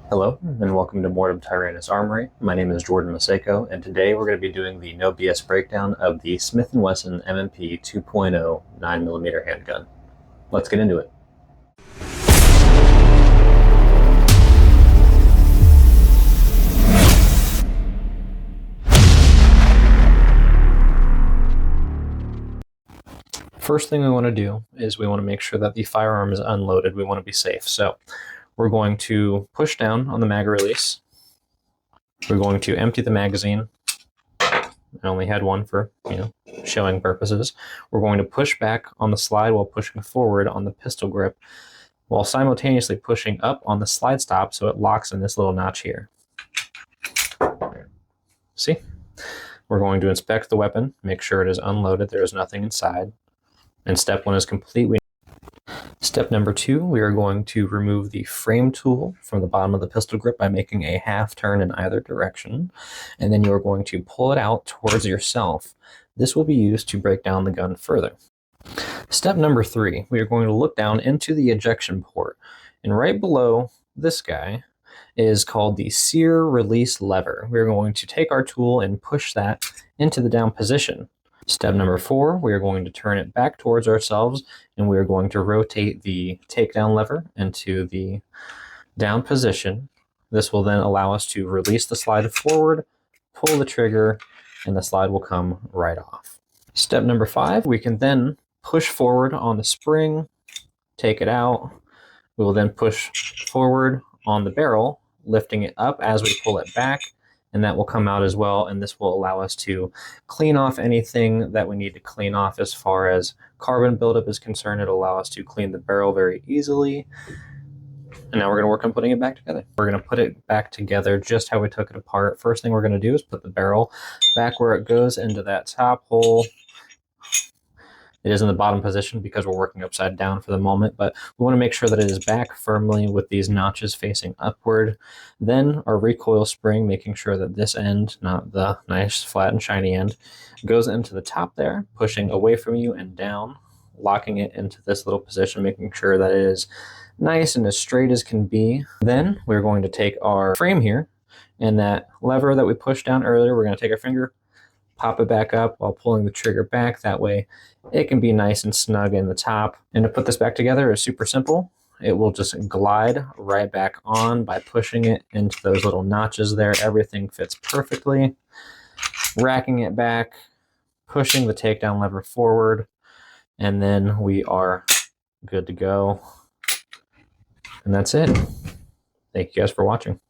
Hello, and welcome to Mortem Tyrannis Armory. My name is Jordan Maseko, and today we're going to be doing the no BS breakdown of the Smith Wesson M&P 2.0 9mm handgun. Let's get into it. First thing we want to do is we want to make sure that the firearm is unloaded. We want to be safe. So we're going to push down on the mag release. We're going to empty the magazine. I only had one for, showing purposes. We're going to push back on the slide while pushing forward on the pistol grip, while simultaneously pushing up on the slide stop so it locks in this little notch here. See? We're going to inspect the weapon, make sure it is unloaded, there is nothing inside. And step one is complete. Step number two, we are going to remove the frame tool from the bottom of the pistol grip by making a half turn in either direction. And then you are going to pull it out towards yourself. This will be used to break down the gun further. Step number three, we are going to look down into the ejection port. And right below this guy is called the sear release lever. We're going to take our tool and push that into the down position. Step number four, we are going to turn it back towards ourselves, and we are going to rotate the takedown lever into the down position. This will then allow us to release the slide forward, pull the trigger, and the slide will come right off. Step number five, we can then push forward on the spring, take it out. We will then push forward on the barrel, lifting it up as we pull it back, and that will come out as well, and this will allow us to clean off anything that we need to clean off as far as carbon buildup is concerned. It'll allow us to clean the barrel very easily. And now we're going to work on putting it back together. We're going to put it back together just how we took it apart. First thing we're going to do is put the barrel back where it goes into that top hole. It is in the bottom position because we're working upside down for the moment, but we want to make sure that it is back firmly with these notches facing upward. Then our recoil spring, making sure that this end, not the nice flat and shiny end, goes into the top there, pushing away from you and down, locking it into this little position, making sure that it is nice and as straight as can be. Then we're going to take our frame here, and that lever that we pushed down earlier, we're going to take our finger, pop it back up while pulling the trigger back. That way it can be nice and snug in the top. And to put this back together is super simple. It will just glide right back on by pushing it into those little notches there. Everything fits perfectly. Racking it back, pushing the takedown lever forward, and then we are good to go. And that's it. Thank you guys for watching.